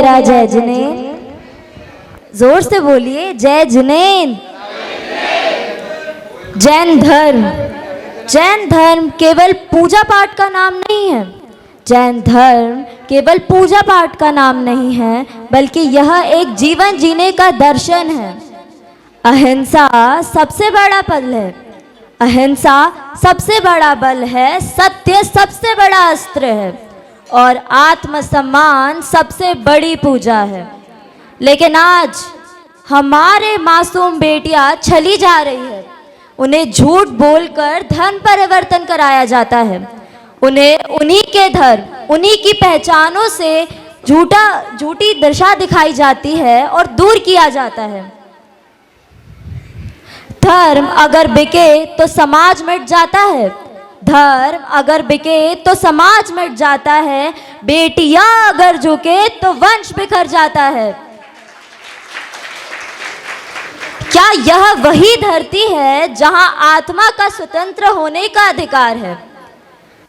मेरा जय जिनेंद्र। जोर से बोलिए जय जिनेंद्र। जैन धर्म केवल पूजा पाठ का नाम नहीं है। जैन धर्म केवल पूजा पाठ का नाम नहीं है, बल्कि यह एक जीवन जीने का दर्शन है। अहिंसा सबसे बड़ा बल है। अहिंसा सबसे बड़ा बल है। सत्य सबसे बड़ा अस्त्र है और आत्मसम्मान सबसे बड़ी पूजा है। लेकिन आज हमारे मासूम बेटियां छली जा रही है। उन्हें झूठ बोलकर धर्म परिवर्तन कराया जाता है। उन्हें उन्हीं के धर्म, उन्हीं की पहचानों से झूठी दशा दिखाई जाती है और दूर किया जाता है। धर्म अगर बिके तो समाज मिट जाता है। धर्म अगर बिके तो समाज मिट जाता है। बेटियां अगर झुके तो वंश बिखर जाता है। क्या यह वही धरती है जहां आत्मा का स्वतंत्र होने का अधिकार है?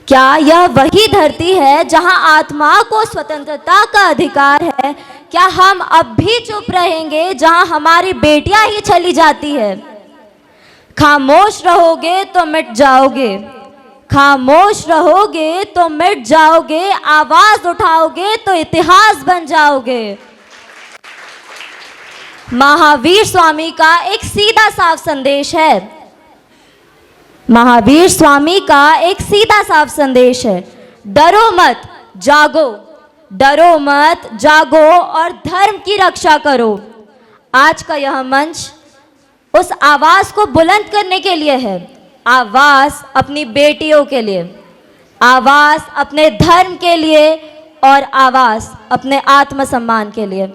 क्या यह वही धरती है जहां आत्मा को स्वतंत्रता का अधिकार है? क्या हम अब भी चुप रहेंगे जहां हमारी बेटियां ही चली जाती है? खामोश रहोगे तो मिट जाओगे। खामोश रहोगे तो मिट जाओगे। आवाज उठाओगे तो इतिहास बन जाओगे। महावीर स्वामी का एक सीधा साफ संदेश है। महावीर स्वामी का एक सीधा साफ संदेश है। डरो मत, जागो। डरो मत, जागो और धर्म की रक्षा करो। आज का यह मंच उस आवाज को बुलंद करने के लिए है। आवाज अपनी बेटियों के लिए, आवाज अपने धर्म के लिए और आवाज अपने आत्मसम्मान के लिए।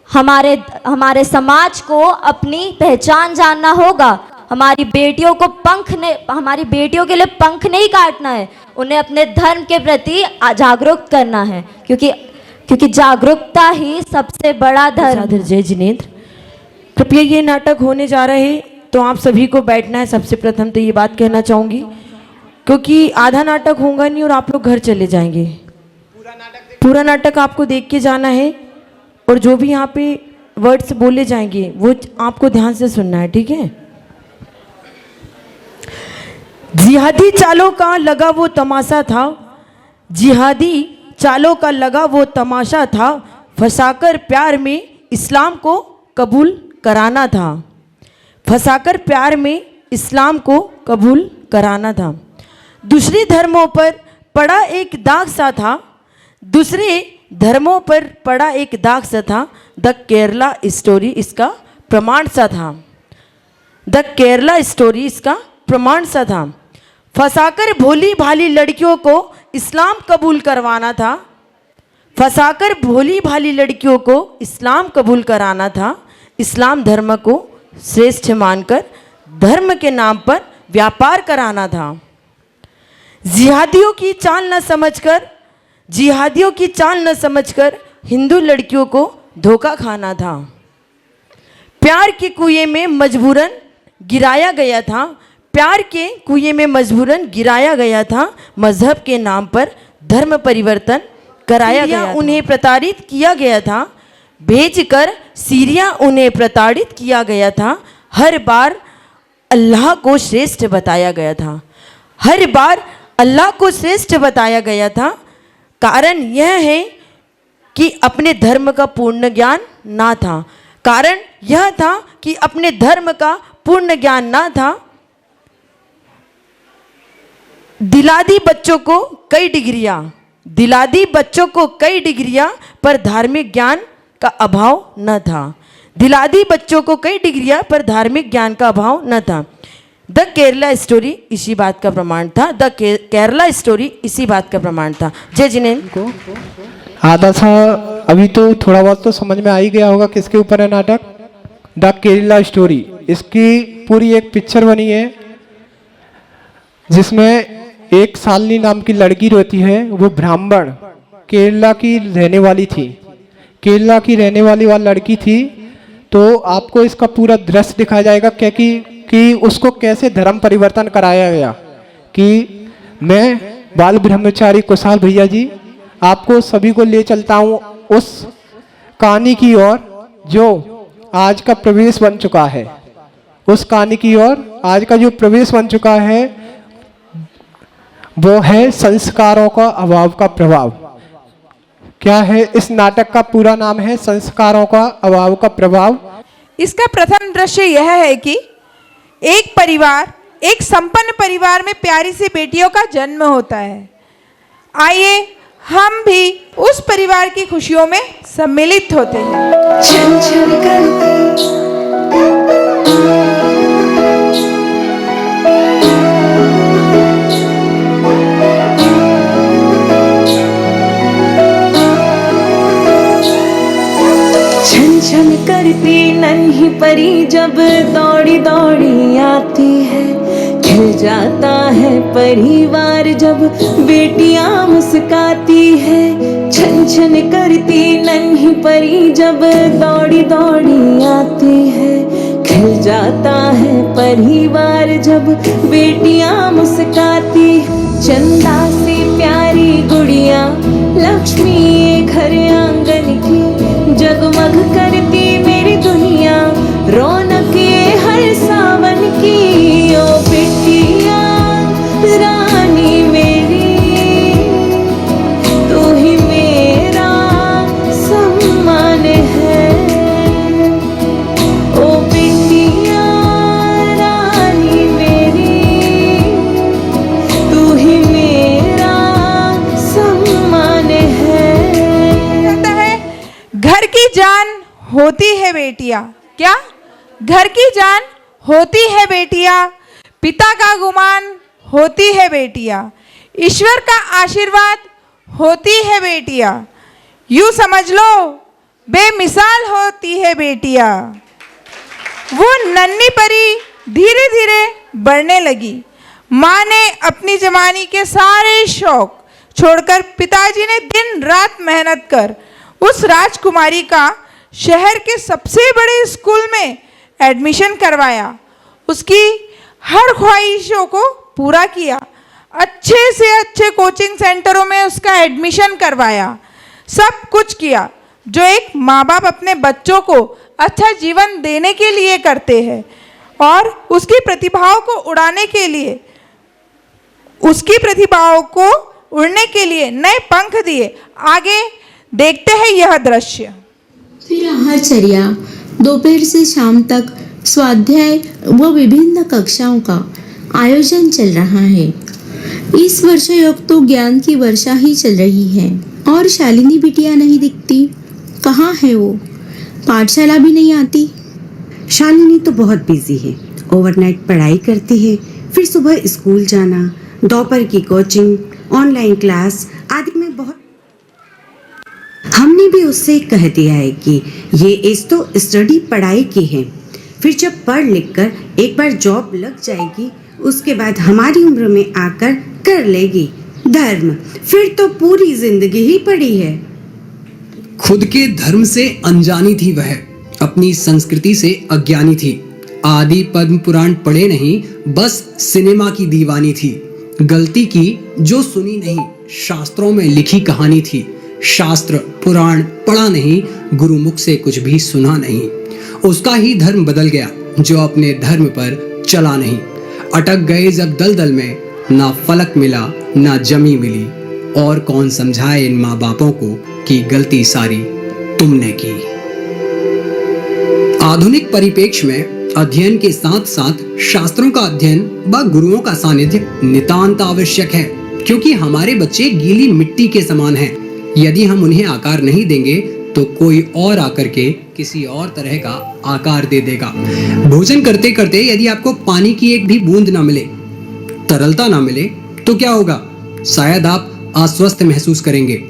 हमारे समाज को अपनी पहचान जानना होगा। हमारी बेटियों के लिए पंख नहीं काटना है। उन्हें अपने धर्म के प्रति जागरूक करना है, क्योंकि जागरूकता ही सबसे बड़ा धर्म। जय जिनेंद्र, कृपया ये नाटक होने जा रहे हैं तो आप सभी को बैठना है। सबसे प्रथम तो ये बात कहना चाहूँगी, क्योंकि आधा नाटक होगा नहीं और आप लोग घर चले जाएंगे। पूरा नाटक आपको देख के जाना है और जो भी यहाँ पे वर्ड्स बोले जाएंगे वो आपको ध्यान से सुनना है, ठीक है? जिहादी चालों का लगा वो तमाशा था। जिहादी चालों का लगा वो तमाशा था। फंसाकर प्यार में इस्लाम को कबूल कराना था। फंसाकर प्यार में इस्लाम को कबूल कराना था। दूसरे धर्मों पर पड़ा एक दाग सा था। दूसरे धर्मों पर पड़ा एक दाग सा था। द केरला स्टोरी इसका प्रमाण सा था। द केरला स्टोरी इसका प्रमाण सा था। फंसाकर भोली भाली लड़कियों को इस्लाम कबूल करवाना था। फंसाकर भोली भाली लड़कियों को इस्लाम कबूल कराना था। इस्लाम धर्म को श्रेष्ठ मानकर धर्म के नाम पर व्यापार कराना था। जिहादियों की चाल न समझकर हिंदू लड़कियों को धोखा खाना था। प्यार के कुएं में मजबूरन गिराया गया था। प्यार के कुएं में मजबूरन गिराया गया था। मजहब के नाम पर धर्म परिवर्तन कराया गया। उन्हें प्रताड़ित किया गया था। भेजकर सीरिया उन्हें प्रताड़ित किया गया था। हर बार अल्लाह को श्रेष्ठ बताया गया था। हर बार अल्लाह को श्रेष्ठ बताया गया था। कारण यह है कि अपने धर्म का पूर्ण ज्ञान ना था। कारण यह था कि अपने धर्म का पूर्ण ज्ञान ना था। दिला दी बच्चों को कई डिग्रियां पर धार्मिक ज्ञान का अभाव न था। दिला दी बच्चों को कई डिग्रियां पर धार्मिक ज्ञान का अभाव न था। द केरला स्टोरी इसी बात का प्रमाण था। द केरला स्टोरी इसी बात का प्रमाण था। जय जिनेंद्र को आधा सा अभी तो थोड़ा बहुत तो समझ में आ ही गया होगा किसके ऊपर है नाटक। द केरला स्टोरी, इसकी पूरी एक पिक्चर बनी है जिसमें एक शालिनी नाम की लड़की रहती है। वो ब्राह्मण केरला की रहने वाली थी। केरला की रहने वाली लड़की थी। तो आपको इसका पूरा दृश्य दिखाया जाएगा कि उसको कैसे धर्म परिवर्तन कराया गया। कि मैं बाल ब्रह्मचारी कुशाल भैया जी आपको सभी को ले चलता हूँ उस कहानी की ओर जो आज का प्रवेश बन चुका है, उस कहानी की ओर आज का जो प्रवेश बन चुका है वो है संस्कारों का अभाव का प्रभाव। क्या है इस नाटक का पूरा नाम है संस्कारों का अभाव का प्रभाव। इसका प्रथम दृश्य यह है कि एक परिवार, एक संपन्न परिवार में प्यारी सी बेटियों का जन्म होता है। आइए हम भी उस परिवार की खुशियों में सम्मिलित होते हैं। छन छन करती छन छन करती नन्ही परी जब दौड़ी दौड़ी आती है, खिल जाता है परिवार जब बेटियां मुस्काती है। छन छन करती नन्ही परी जब दौड़ी दौड़ी आती है, खिल जाता है परिवार जब बेटियां मुस्काती। चंदा सी प्यारी गुड़िया लक्ष्मी ये घर आंगन की, जगमग करती मेरी दुनिया रौनक ये हर सावन की। ओ बिटिया रानी मेरी, तू ही मेरा सम्मान है। ओ बिटिया रानी मेरी, तू ही मेरा सम्मान है। कहता है घर की जान होती है बेटियां। क्या? घर की जान होती है बेटियां, पिता का गुमान होती है बेटियां, ईश्वर का आशीर्वाद होती है बेटियां। यूं समझ लो बेमिसाल होती है बेटियां। वो नन्ही परी धीरे धीरे बढ़ने लगी। माँ ने अपनी जवानी के सारे शौक छोड़कर पिताजी ने दिन रात मेहनत कर उस राजकुमारी का शहर के सबसे बड़े स्कूल में एडमिशन करवाया। उसकी हर ख्वाहिशों को पूरा किया। अच्छे से अच्छे कोचिंग सेंटरों में उसका एडमिशन करवाया। सब कुछ किया जो एक माँ बाप अपने बच्चों को अच्छा जीवन देने के लिए करते हैं, और उसकी प्रतिभाओं को उड़ाने के लिए, उसकी प्रतिभाओं को उड़ने के लिए नए पंख दिए। आगे देखते हैं यह दृश्य। फिर आहारचर्या, दोपहर से शाम तक स्वाध्याय व विभिन्न कक्षाओं का आयोजन चल रहा है। इस वर्षायोग तो ज्ञान की वर्षा ही चल रही है। और शालिनी बिटिया नहीं दिखती, कहाँ है वो? पाठशाला भी नहीं आती। शालिनी तो बहुत बिजी है, ओवरनाइट पढ़ाई करती है, फिर सुबह स्कूल जाना, दोपहर की कोचिंग, ऑनलाइन क्लास आदि में बहुत। हमने भी उससे कह दिया है कि ये एज तो स्टडी पढ़ाई की है, फिर जब पढ़ लिख कर एक बार जॉब लग जाएगी उसके बाद हमारी उम्र में आकर कर लेगी धर्म, फिर तो पूरी जिंदगी ही पड़ी है। खुद के धर्म से अनजानी थी वह, अपनी संस्कृति से अज्ञानी थी। आदि पद्म पुराण पढ़े नहीं, बस सिनेमा की दीवानी थी। गलती की जो सुनी नहीं, शास्त्रों में लिखी कहानी थी। शास्त्र पुराण पढ़ा नहीं, गुरुमुख से कुछ भी सुना नहीं। उसका ही धर्म बदल गया जो अपने धर्म पर चला नहीं। अटक गए जब दलदल में, ना फलक मिला ना जमी मिली। और कौन समझाए इन माँ बापों को कि गलती सारी तुमने की। आधुनिक परिप्रेक्ष्य में अध्ययन के साथ साथ शास्त्रों का अध्ययन व गुरुओं का सानिध्य नितांत आवश्यक है, क्योंकि हमारे बच्चे गीली मिट्टी के समान हैं। यदि हम उन्हें आकार नहीं देंगे तो कोई और आकर के किसी और तरह का आकार दे देगा। भोजन करते करते यदि आपको पानी की एक भी बूंद ना मिले, तरलता ना मिले, तो क्या होगा? शायद आप अस्वस्थ महसूस करेंगे।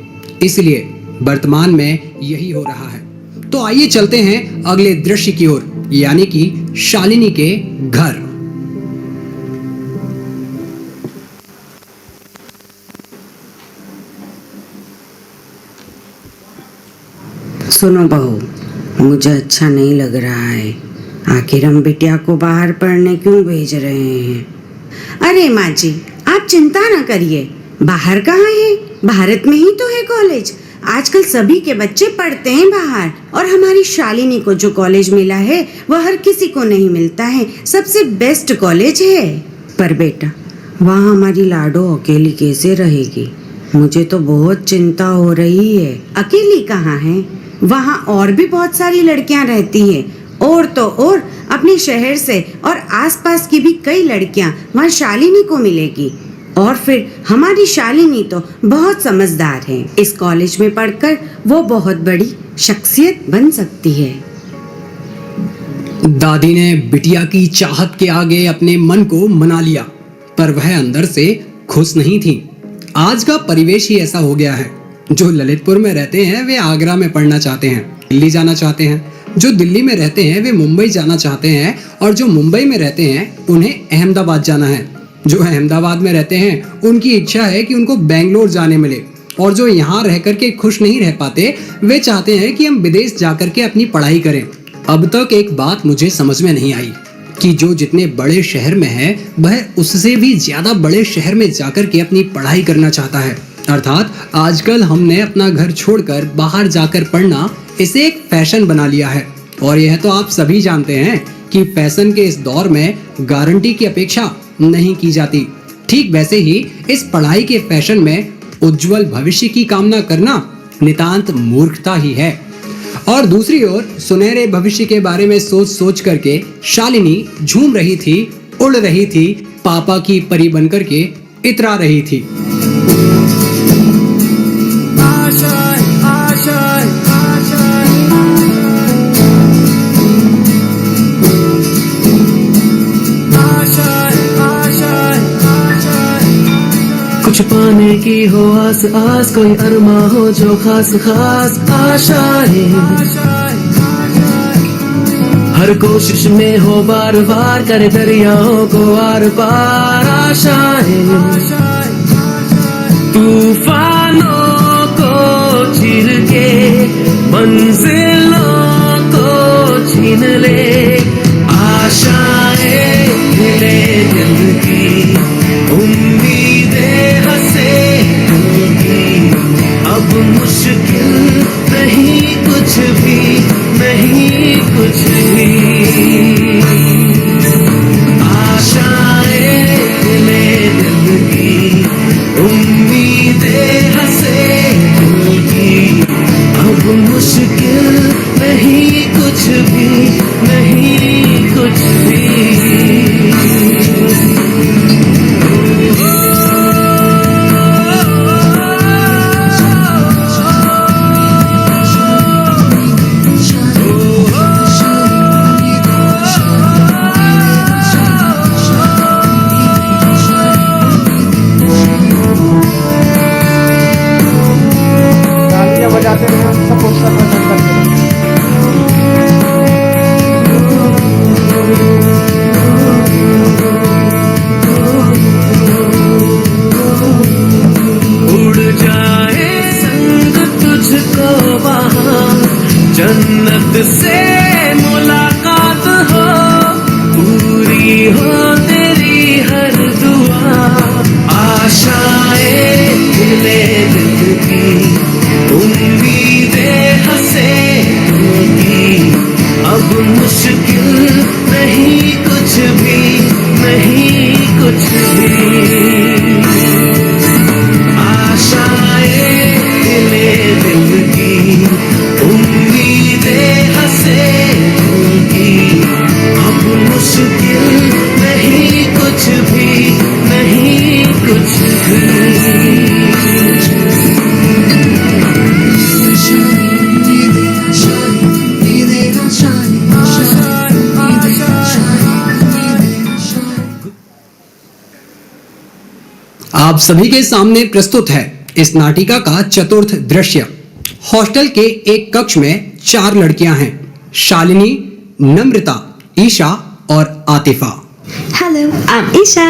इसलिए वर्तमान में यही हो रहा है। तो आइए चलते हैं अगले दृश्य की ओर, यानी कि शालिनी के घर। सुनो बहू, मुझे अच्छा नहीं लग रहा है। आखिर हम बिटिया को बाहर पढ़ने क्यों भेज रहे हैं? अरे माँ जी, आप चिंता ना करिए। बाहर कहाँ है? भारत में ही तो है कॉलेज। आजकल सभी के बच्चे पढ़ते हैं बाहर, और हमारी शालिनी को जो कॉलेज मिला है वह हर किसी को नहीं मिलता है, सबसे बेस्ट कॉलेज है। पर बेटा, वहाँ हमारी लाडो अकेली कैसे रहेगी? मुझे तो बहुत चिंता हो रही है। अकेली कहाँ है? वहाँ और भी बहुत सारी लड़कियाँ रहती हैं, और तो और अपने शहर से और आसपास की भी कई लड़कियाँ वहाँ शालिनी को मिलेगी। और फिर हमारी शालिनी तो बहुत समझदार है, इस कॉलेज में पढ़कर वो बहुत बड़ी शख्सियत बन सकती है। दादी ने बिटिया की चाहत के आगे अपने मन को मना लिया, पर वह अंदर से खुश नहीं थी। आज का परिवेश ही ऐसा हो गया है। जो ललितपुर में रहते हैं वे आगरा में पढ़ना चाहते हैं, दिल्ली जाना चाहते हैं। जो दिल्ली में रहते हैं वे मुंबई जाना चाहते हैं, और जो मुंबई में रहते हैं उन्हें अहमदाबाद जाना है। जो अहमदाबाद में रहते हैं उनकी इच्छा है कि उनको बेंगलोर जाने मिले, और जो यहाँ रह करके खुश नहीं रह पाते वे चाहते हैं कि हम विदेश जाकर के अपनी पढ़ाई करें। अब तक एक बात मुझे समझ में नहीं आई कि जो जितने बड़े शहर में है वह उससे भी ज्यादा बड़े शहर में जाकर के अपनी पढ़ाई करना चाहता है। अर्थात आजकल हमने अपना घर छोड़कर बाहर जाकर पढ़ना इसे एक फैशन बना लिया है। और यह तो आप सभी जानते हैं कि फैशन के इस दौर में गारंटी की अपेक्षा नहीं की जाती। ठीक वैसे ही इस पढ़ाई के फैशन में उज्जवल भविष्य की कामना करना नितांत मूर्खता ही है। और दूसरी ओर सुनहरे भविष्य के बारे में सोच सोच करके शालिनी झूम रही थी, उड़ रही थी, पापा की परी बनकर के इतरा रही थी। कुछ पाने की हो आस आस, कोई अरमा हो जो खास खास आशाएं, हर कोशिश में हो बार बार करे दरियाओं को आर पार आशाएं, तूफानों को चीर के मंजिलों को छीन ले, आशाएं मिले दिल की, उम्मीदें हंसे दिल की, अब मुश्किल नहीं कुछ भी, नहीं कुछ भी, आशाएं मिले दिल की, उम्मीदें हंसे दिल की, अब मुश्किल नहीं कुछ भी, नहीं कुछ भी। बजाते रहे, सब पोस्टर पर करते रहे। उड़ जाए संग तुझको वहाँ, जन्नत से मुलाकात हो, पूरी हो तेरी हर दुआ, आशाएं मिले दिल की, उम्मीदें हंसे दिल की, अब मुश्किल नहीं कुछ भी, नहीं कुछ भी, आशाएं मिले दिल की, उम्मीदें हंसे दिल की, अब मुश्किल नहीं कुछ भी, नहीं कुछ भी। आप सभी के सामने प्रस्तुत है इस नाटिका का चतुर्थ दृश्य। हॉस्टल के एक कक्ष में 4 लड़कियां हैं, शालिनी, नम्रता, ईशा और Atifa. Hello, I'm Isha.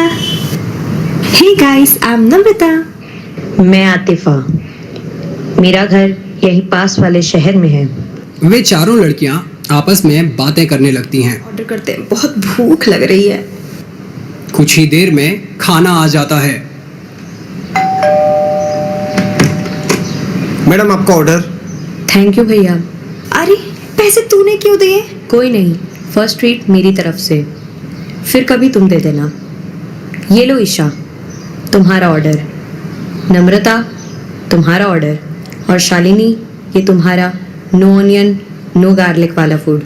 Hey guys, I'm Namrata. मैं आतिफा। मेरा घर यहीं पास वाले शहर में है। वे चारों लड़कियां आपस में बातें करने लगती हैं। ऑर्डर करते हैं, बहुत भूख लग रही है। कुछ ही देर में खाना आ जाता है। मैडम आपका ऑर्डर। थैंक यू भैया। अरे पैसे तूने क्यों दिए? कोई नहीं, फर्स्ट ट्रीट मेरी तरफ से, फिर कभी तुम दे देना। ये लो ईशा, तुम्हारा ऑर्डर। नम्रता, तुम्हारा ऑर्डर। और शालिनी, ये तुम्हारा नो ऑनियन नो गार्लिक वाला फूड।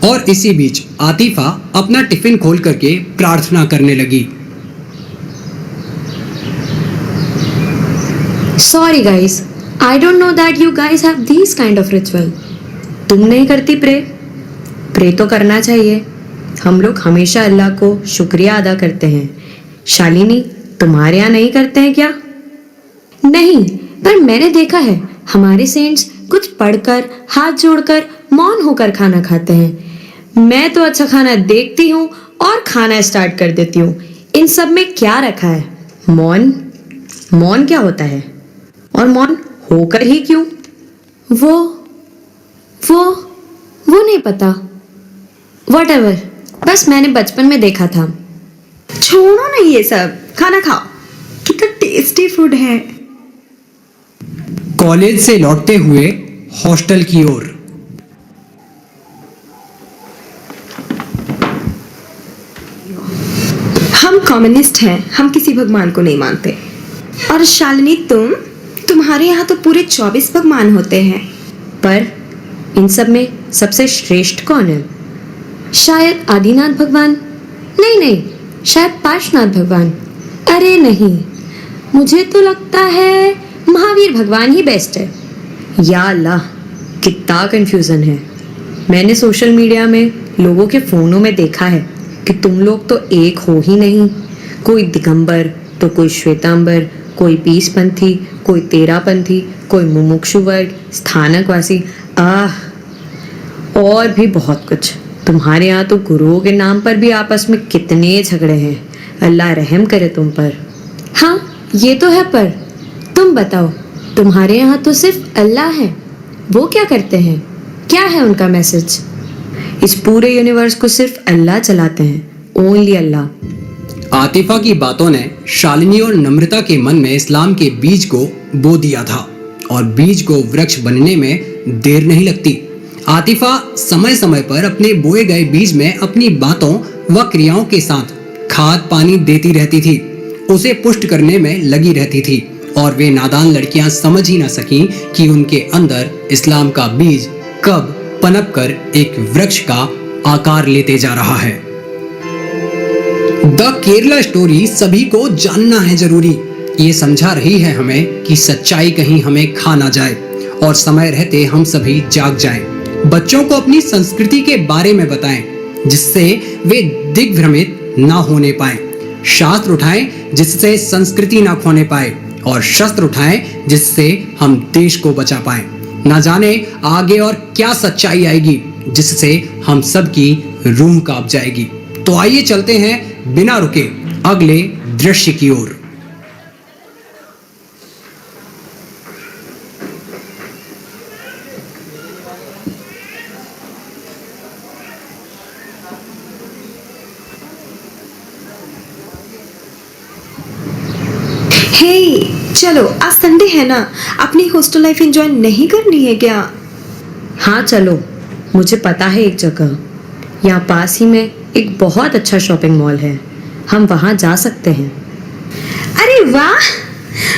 और इसी बीच आतिफा अपना टिफिन खोल करके प्रार्थना करने लगी। Sorry guys, I don't know that you guys have this kind of ritual. तुम नहीं करती प्रे तो करना चाहिए। हम लोग हमेशा अल्लाह को शुक्रिया अदा करते हैं। शालिनी, तुम्हारे यहाँ नहीं करते हैं क्या? नहीं, पर मैंने देखा है हमारे सेंट्स कुछ पढ़कर हाथ जोड़कर मौन होकर खाना खाते हैं। मैं तो अच्छा खाना देखती हूँ और खाना स्टार्ट कर देती हूँ। इन सब में क्या रखा है? मौन क्या होता है? और मौन होकर ही क्यों? वो नहीं पता। Whatever, बस मैंने बचपन में देखा था। छोड़ो ना ये सब, खाना खाओ। कितना टेस्टी फूड है। कॉलेज से लौटते हुए हॉस्टल की ओर। हम कम्युनिस्ट हैं, हम किसी भगवान को नहीं मानते। और शालिनी, तुम्हारे यहाँ तो पूरे 24 भगवान होते हैं। पर इन सब में सबसे श्रेष्ठ कौन है? शायद आदिनाथ भगवान। नहीं, शायद पार्श्वनाथ भगवान। अरे नहीं, मुझे तो लगता है महावीर भगवान ही बेस्ट है। या अल्लाह, कितना कंफ्यूजन है। मैंने सोशल मीडिया में लोगों के फोनों में देखा है कि तुम लोग तो एक हो ही नहीं। कोई दिगंबर तो कोई श्वेतांबर, कोई पीसपंथी, कोई तेरापंथी, कोई मुमुक्षु वर्ग, स्थानकवासी, और भी बहुत कुछ। तुम्हारे यहाँ तो गुरुओं के नाम पर भी आपस में कितने झगड़े हैं। अल्लाह रहम करे तुम पर। हाँ, ये तो है, पर तुम बताओ, तुम्हारे यहाँ तो सिर्फ अल्लाह है। वो क्या करते हैं? क्या है उनका मैसेज? इस पूरे यूनिवर्स को सिर्फ अल्लाह चलाते हैं। ओनली अल्लाह। आतिफा की बातों ने शालिनी और नम्रता के मन में इस्लाम के बीज को बो दिया था, और बीज को वृक्ष बनने में देर नहीं लगती। आतिफा समय समय पर अपने बोए गए बीज में अपनी बातों व क्रियाओं के साथ खाद पानी देती रहती थी, उसे पुष्ट करने में लगी रहती थी, और वे नादान लड़कियां समझ ही न सकीं कि उनके अंदर इस्लाम का बीज कब पनप कर एक वृक्ष का आकार लेते जा रहा है। द केरला स्टोरी सभी को जानना है जरूरी। ये समझा रही है हमें कि सच्चाई कहीं हमें खा ना जाए और समय रहते हम सभी जाग जाएं। बच्चों को अपनी संस्कृति के बारे में बताएं, जिससे वे दिग्भ्रमित ना होने पाए। शास्त्र उठाएं जिससे संस्कृति ना खोने पाए, और शस्त्र उठाएं जिससे हम देश को बचा पाएं। ना जाने आगे और क्या सच्चाई आएगी जिससे हम सब की रूह कांप जाएगी। तो आइए चलते हैं बिना रुके अगले दृश्य की ओर। चलो, आज संडे है ना, अपनी हॉस्टल लाइफ एंजॉय नहीं करनी है क्या? हाँ चलो, मुझे पता है एक जगह। यहाँ पास ही में एक बहुत अच्छा शॉपिंग मॉल है, हम वहाँ जा सकते हैं। अरे वाह,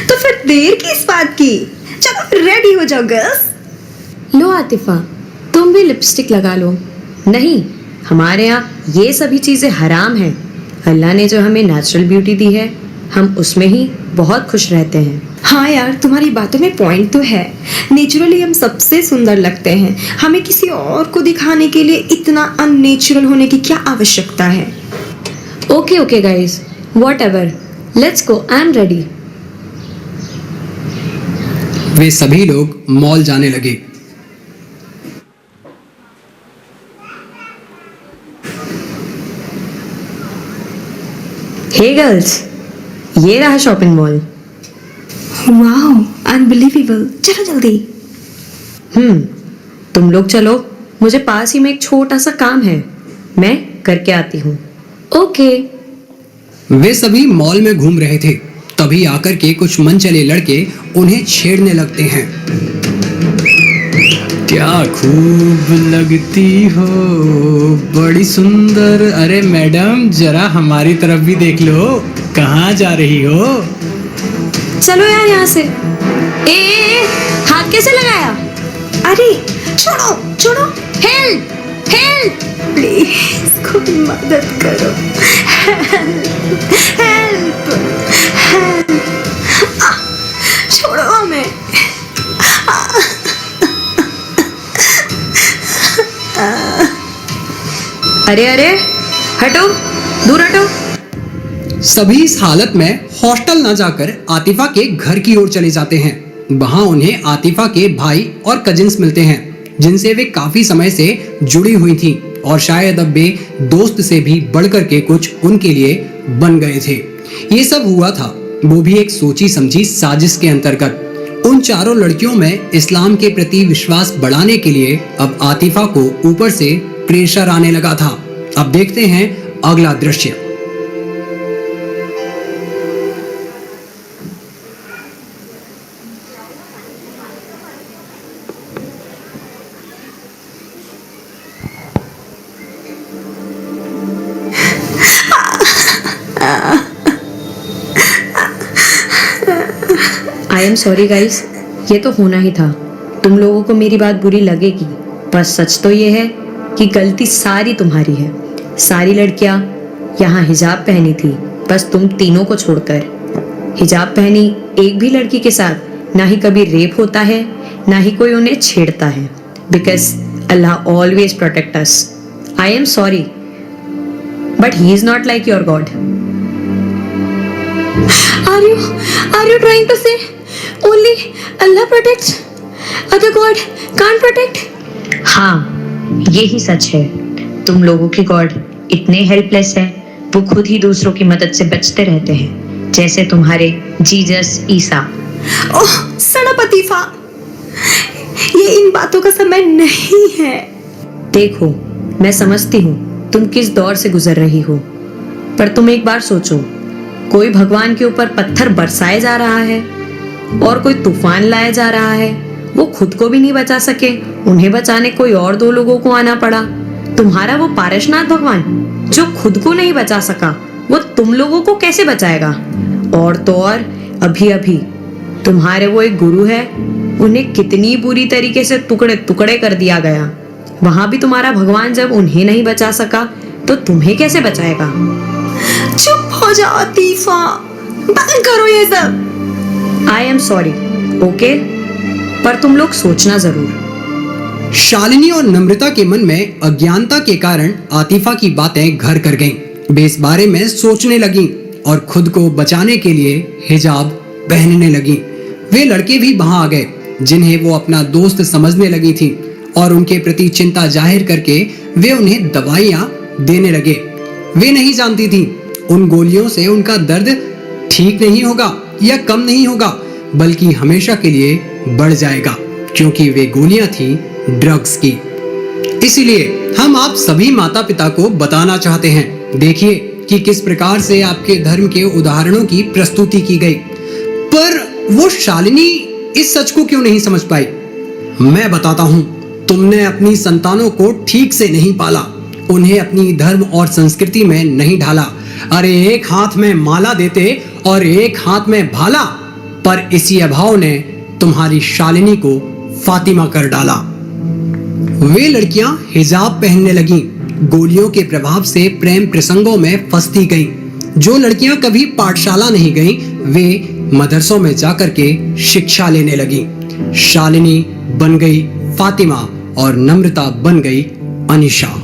तो फिर देर किस बात की? चलो रेडी हो जाओ गर्ल्स। लो आतिफा, तुम भी लिपस्टिक लगा लो। नहीं, हमारे यहाँ ये सभी चीज़ें हराम हैं। अल्लाह ने जो हमें नेचुरल ब्यूटी दी है, हम उसमें ही बहुत खुश रहते हैं। हाँ यार, तुम्हारी बातों में पॉइंट तो है। नेचुरली हम सबसे सुंदर लगते हैं, हमें किसी और को दिखाने के लिए इतना अननेचुरल होने की क्या आवश्यकता है? Okay guys, whatever, let's go, I am ready. वे सभी लोग मॉल जाने लगे। हे गर्ल्स, ये रहा शॉपिंग मॉल। Wow, unbelievable. चलो जल्दी। तुम लोग चलो, मुझे पास ही में एक छोटा सा काम है, मैं करके आती हूँ। ओके। वे सभी मॉल में घूम रहे थे, तभी आकर के कुछ मनचले लड़के उन्हें छेड़ने लगते हैं। क्या खूब लगती हो, बड़ी सुंदर। अरे मैडम जरा हमारी तरफ भी देख लो, कहाँ जा रही हो? चलो यार यहाँ से। ए, हाथ कैसे लगाया? अरे छोड़ो छोड़ो, हेल्प हेल्प। प्लीज कोई मदद करो, हेल्प हेल्प, छोड़ो हमें। अरे अरे, हटो, दूर हटो। सभी इस हालत में हॉस्टल न जाकर आतिफा के घर की ओर चले जाते हैं। वहां उन्हें आतिफा के भाई और कजिन्स मिलते हैं, जिनसे वे काफी समय से जुड़ी हुई थीं और शायद अब वे दोस्त से भी बढ़कर के कुछ उनके लिए बन गए थे। ये सब हुआ था वो भी एक सोची समझी साजिश के अंतर्गत। उन चारों लड़कियों में इस्लाम के प्रति विश्वास बढ़ाने के लिए अब आतिफा को ऊपर से प्रेशर आने लगा था। अब देखते हैं अगला दृश्य। आई एम सॉरी गाइस, ये तो होना ही था। तुम लोगों को मेरी बात बुरी लगेगी, पर सच तो ये है कि गलती सारी तुम्हारी है। सारी लड़कियां यहाँ हिजाब पहनी थी, बस तुम तीनों को छोड़कर। हिजाब पहनी एक भी लड़की के साथ ना ही कभी रेप होता है, ना ही कोई उन्हें छेड़ता है, because Allah always protect us. I am sorry, but he is not like your God. Are you trying to say only Allah protects, other God can't protect? हाँ, ये ही सच है। तुम लोगों की गॉड इतने हेल्पलेस है, वो खुद ही दूसरों की मदद से बचते रहते हैं, जैसे तुम्हारे जीसस ईसा। ओह सड़प अतीफा, ये इन बातों का समय नहीं है। देखो, मैं समझती हूँ तुम किस दौर से गुजर रही हो, पर तुम एक बार सोचो, कोई भगवान के ऊपर पत्थर बरसाए जा रहा है और कोई तूफान लाया जा रहा है, वो खुद को भी नहीं बचा सके, उन्हें बचाने कोई और दो लोगों को आना पड़ा। तुम्हारा वो पारसनाथ भगवान जो खुद को नहीं बचा सका, वो तुम लोगों को कैसे बचाएगा? और तो और अभी अभी तुम्हारे वो एक गुरु है, उन्हें कितनी बुरी तरीके से टुकड़े टुकड़े कर दिया गया। वहां भी तुम्हारा भगवान जब उन्हें नहीं बचा सका, तो तुम्हें कैसे बचाएगा? चुप हो जाओ अतीफा, बंद करो ये सब। आई एम सॉरी, ओके, पर तुम लोग सोचना जरूर। शालिनी और नम्रता के मन में अज्ञानता के कारण आतिफा की बातें घर कर गईं। वे इस बारे में सोचने लगीं और खुद को बचाने के लिए हिजाब पहनने लगीं। वे लड़के भी वहां आ गए, जिन्हें वो अपना दोस्त समझने लगी थीं, और उनके प्रति चिंता जाहिर करके वे उन्हें दवाइयां देने लगे। वे नहीं जानती थीं उन गोलियों से उनका दर्द ठीक नहीं होगा या कम नहीं होगा, बल्कि हमेशा के लिए बढ़ जाएगा, क्योंकि वे गोलियां थी ड्रग्स की। इसीलिए हम आप सभी माता पिता को बताना चाहते हैं, देखिए कि किस प्रकार से आपके धर्म के उदाहरणों की प्रस्तुति की गई। पर वो शालिनी इस सच को क्यों नहीं समझ पाई? मैं बताता हूँ, तुमने अपनी संतानों को ठीक से नहीं पाला, उन्हें अपनी धर्म और संस्कृति में नहीं ढाला। अरे एक हाथ में माला देते और एक हाथ में भाला, पर इसी अभाव ने तुम्हारी शालिनी को फातिमा कर डाला। वे लड़कियां हिजाब पहनने लगीं, गोलियों के प्रभाव से प्रेम प्रसंगों में फंसती गईं। जो लड़कियां कभी पाठशाला नहीं गईं, वे मदरसों में जाकर के शिक्षा लेने लगीं। शालिनी बन गई फातिमा और नम्रता बन गई अनिशा।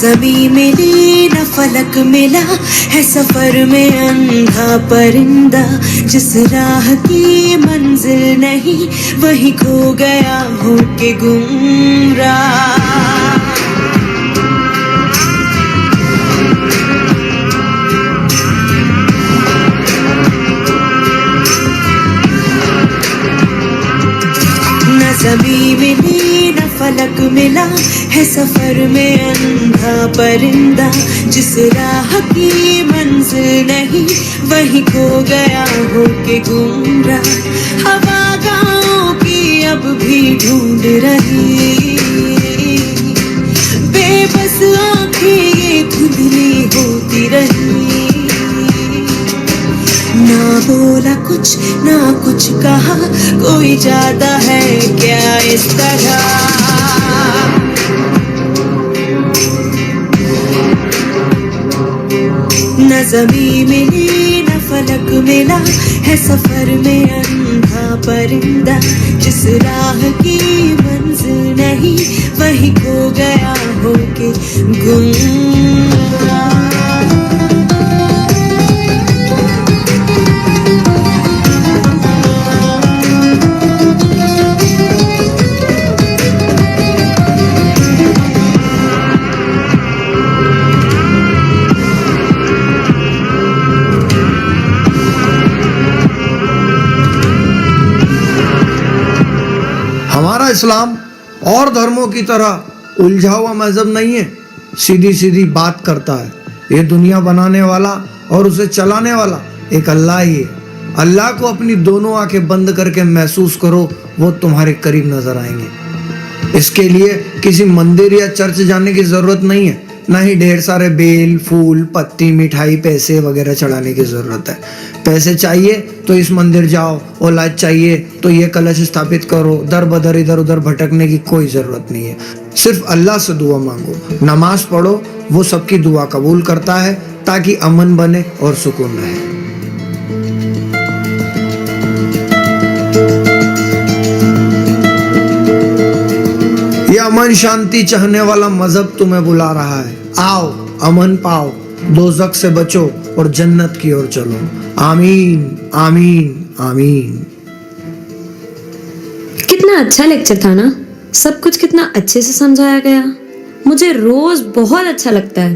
जमी मिली न फलक मिला है सफर में अंधा परिंदा, जिस राह की मंजिल नहीं वही खो गया हो के गुमराह। न ज़मीं मिली न फलक मिला है सफर में अंधा परिंदा, जिस राह की मंजिल नहीं वही खो गया हो के गुमराह। हवा गाँव की अब भी ढूंढ रही, बेबस आंखें ये धुंधली होती रही। ना बोला कुछ ना कुछ कहा, कोई जाता है क्या इस तरह। न ज़मीं मिली न फलक मिला है सफर में अंधा परिंदा, जिस राह की मंजिल नहीं वही खो गया हो के गुमराह। हमारा इस्लाम और धर्मों की तरह उलझा हुआ मजहब नहीं है, सीधी सीधी बात करता है। ये दुनिया बनाने वाला और उसे चलाने वाला एक अल्लाह ही है। अल्लाह को अपनी दोनों आंखें बंद करके महसूस करो, वो तुम्हारे करीब नजर आएंगे। इसके लिए किसी मंदिर या चर्च जाने की जरूरत नहीं है, ना ही ढेर सारे बेल फूल पत्ती मिठाई पैसे वगैरह चढ़ाने की जरूरत है। पैसे चाहिए तो इस मंदिर जाओ, औलाद चाहिए तो ये कलश स्थापित करो, दर बदर इधर उधर भटकने की कोई जरूरत नहीं है। सिर्फ अल्लाह से दुआ मांगो, नमाज पढ़ो, वो सबकी दुआ कबूल करता है ताकि अमन बने और सुकून रहे। ये अमन शांति चाहने वाला मजहब तुम्हें बुला रहा है। आओ, अमन पाओ, दोज़ख से बचो और जन्नत की ओर चलो। आमीन आमीन आमीन। कितना अच्छा लेक्चर था ना, सब कुछ कितना अच्छे से समझाया गया। मुझे रोज बहुत अच्छा लगता है।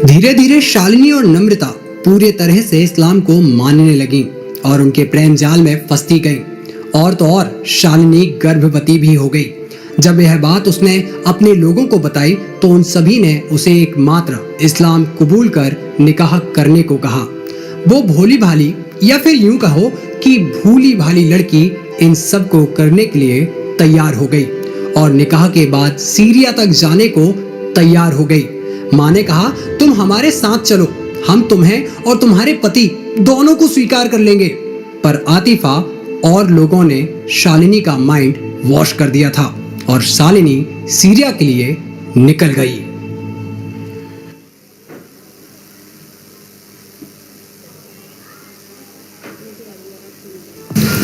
धीरे धीरे शालिनी और नम्रता पूरे तरह से इस्लाम को मानने लगी और उनके प्रेम जाल में फंसती गईं। और तो और शालिनी गर्भवती भी हो गई। जब यह बात उसने अपने लोगों को बताई तो उन सभी ने उसे एकमात्र इस्लाम कबूल कर निकाह करने को कहा। वो भोली भाली या फिर यूं कहो कि भूली भाली लड़की इन सब को करने के लिए तैयार हो गई और निकाह के बाद सीरिया तक जाने को तैयार हो गई। माँ ने कहा, तुम हमारे साथ चलो, हम तुम्हें और तुम्हारे पति दोनों को स्वीकार कर लेंगे। पर आतिफा और लोगों ने शालिनी का माइंड वॉश कर दिया था और शालिनी सीरिया के लिए निकल गई।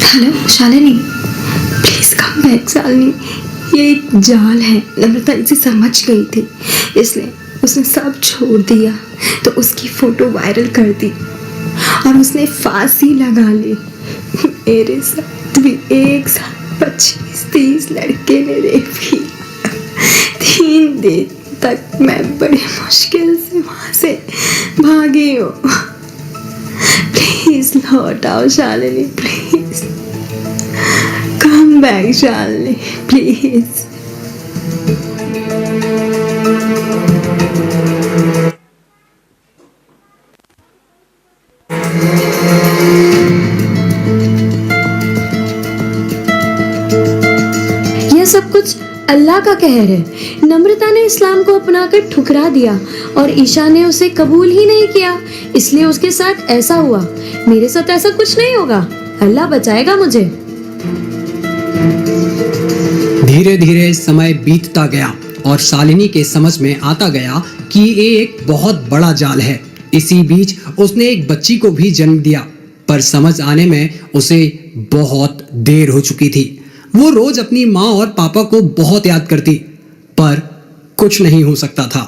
Hello Shalini, please come back. Shalini, ये एक जाल है। नम्रता इसे समझ गई थी, इसलिए उसने सब छोड़ दिया तो उसकी फोटो वायरल कर दी और उसने फांसी लगा ली। मेरे साथ भी एक साथ 25-30 लड़के ने रेप किया। 3 दिन तक मैं बड़ी मुश्किल से वहां से भागी हूँ। प्लीज लौट आओ Shalini, please come back Shalini, please. यह सब कुछ अल्लाह का कहर है। नम्रता ने इस्लाम को अपनाकर ठुकरा दिया और ईशा ने उसे कबूल ही नहीं किया, इसलिए उसके साथ ऐसा हुआ। मेरे साथ ऐसा कुछ नहीं होगा, अल्लाह बचाएगा मुझे। धीरे धीरे समय बीतता गया और शालिनी के समझ में आता गया कि ये एक बहुत बड़ा जाल है। इसी बीच उसने एक बच्ची को भी जन्म दिया, पर समझ आने में उसे बहुत देर हो चुकी थी। वो रोज अपनी माँ और पापा को बहुत याद करती, पर कुछ नहीं हो सकता था।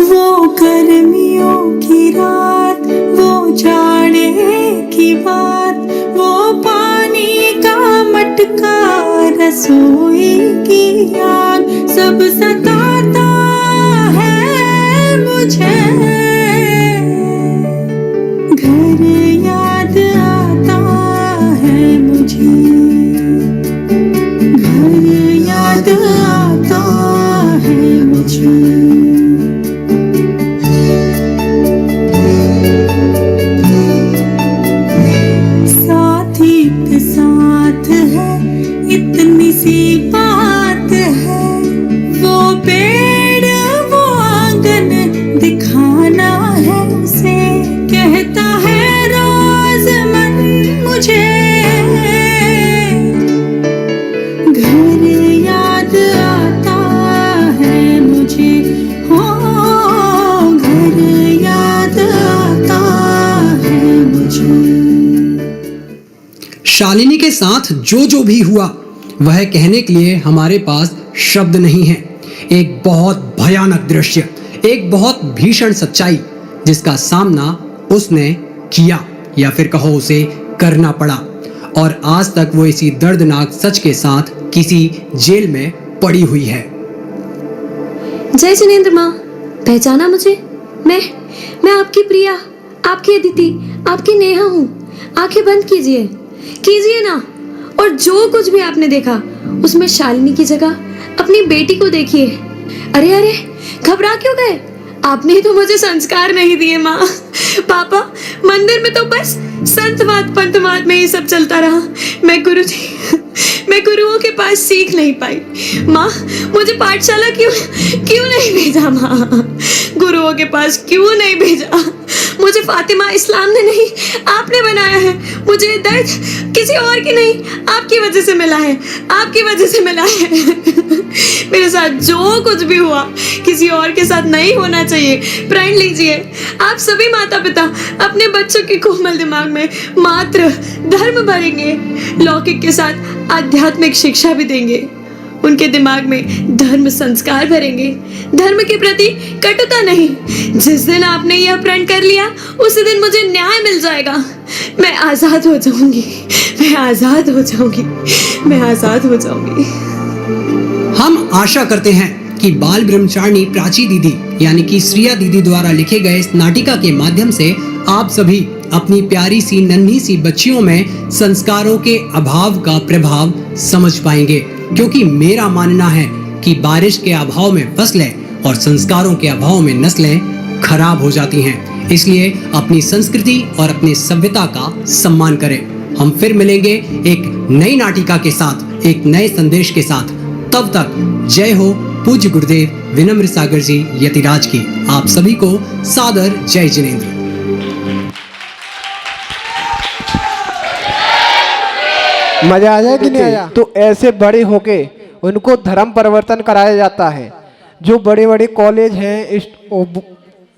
वो गर्मियों की रात, वो जाड़े की बात, वो पानी का मटका, रसोई की आग, सब सताता है मुझे। घर याद आता है मुझे, घर याद आता है मुझे। साथी के साथ है इतनी सी बात है, वो पेड़ वो आंगन दिखाना है उसे, कहता है रोज मन मुझे। घर याद आता है मुझे, हो घर याद आता है मुझे। शालिनी के साथ जो भी हुआ वह कहने के लिए हमारे पास शब्द नहीं है। एक बहुत भयानक दृश्य, एक बहुत भीषण सच्चाई जिसका सामना उसने किया या फिर कहो उसे करना पड़ा, और आज तक वो इसी दर्दनाक सच के साथ किसी जेल में पड़ी हुई है। जय जिनेंद्र माँ, पहचाना मुझे? मैं आपकी प्रिया, आपकी अदिति, आपकी नेहा हूँ। आंखें बंद कीजिए, कीजिए ना, और जो कुछ भी आपने देखा उसमें शालिनी की जगह अपनी बेटी को देखिए। अरे अरे, घबरा क्यों गए? आपने ही तो मुझे संस्कार नहीं दिए माँ। पापा, मंदिर में तो बस संतवाद पंतवाद में ही सब चलता रहा। मैं गुरुओं के पास सीख नहीं पाई। माँ, मुझे पाठशाला क्यों नहीं भेजा माँ? गुरुओं के पास क्यों नहीं भेजा? मुझे फातिमा इस्लाम ने नहीं, आपने बनाया है। मुझे दर्द किसी और की नहीं, आपकी वजह से मिला है, आपकी वजह से मिला है। मेरे साथ जो कुछ भी हुआ किसी और के साथ नहीं होना चाहिए। प्रण लीजिए, आप सभी माता पिता अपने बच्चों के कोमल दिमाग में मात्र धर्म भरेंगे, लौकिक के साथ आध्यात्मिक शिक्षा भी देंगे। उनके दिमाग में धर्म संस्कार भरेंगे, धर्म के प्रति कटुता नहीं। जिस दिन आपने यह प्रण कर लिया उसी दिन मुझे न्याय मिल जाएगा। मैं आजाद हो जाऊंगी, मैं आजाद हो जाऊंगी, मैं आजाद हो जाऊंगी। हम आशा करते हैं कि बाल ब्रह्मचारिणी प्राची दीदी यानी कि श्रिया दीदी द्वारा लिखे गए इस नाटिका के माध्यम से आप सभी अपनी प्यारी सी नन्ही सी बच्चियों में संस्कारों के अभाव का प्रभाव समझ पाएंगे, क्योंकि मेरा मानना है कि बारिश के अभाव में फसलें और संस्कारों के अभाव में नस्लें खराब हो जाती हैं। इसलिए अपनी संस्कृति और अपनी सभ्यता का सम्मान करें। हम फिर मिलेंगे एक नई नाटिका के साथ, एक नए संदेश के साथ। तब तक जय हो पूज्य गुरुदेव विनम्र सागर जी यतिराज की। आप सभी को सादर जय जिनेंद्र। मजा आया कि नहीं आया? तो ऐसे बड़े होके उनको धर्म परिवर्तन कराया जाता है। जो बड़े बड़े कॉलेज हैं,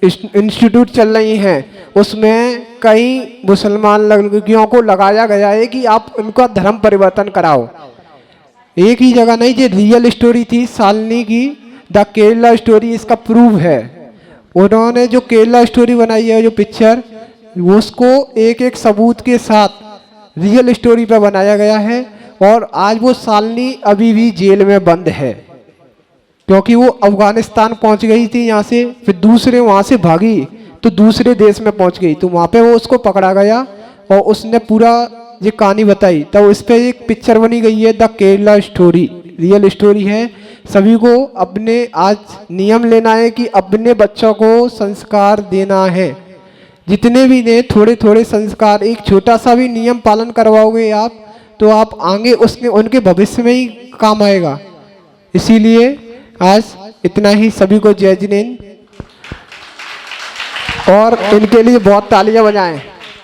इंस्टीट्यूट चल रही हैं, उसमें कई मुसलमान लड़कियों को लगाया गया है कि आप उनका धर्म परिवर्तन कराओ। एक ही जगह नहीं, जो रियल स्टोरी थी शालिनी की, द केरला स्टोरी इसका प्रूफ है। उन्होंने जो केरला स्टोरी बनाई है, जो पिक्चर, उसको एक एक सबूत के साथ रियल स्टोरी पे बनाया गया है। और आज वो शालिनी अभी भी जेल में बंद है, क्योंकि वो अफगानिस्तान पहुंच गई थी यहाँ से, फिर दूसरे वहाँ से भागी तो दूसरे देश में पहुंच गई, तो वहाँ पे वो उसको पकड़ा गया और उसने पूरा ये कहानी बताई। तब इस पर एक पिक्चर बनी गई है, the Kerala story, real story है। सभी को अपने आज नियम लेना है कि अपने बच्चों को संस्कार देना है। जितने भी ने थोड़े थोड़े संस्कार, एक छोटा सा भी नियम पालन करवाओगे आप, तो आप आगे उसके उनके भविष्य में ही काम आएगा। इसीलिए आज इतना ही। सभी को जय जिनेंद्र, और इनके लिए बहुत तालियां बजाएं।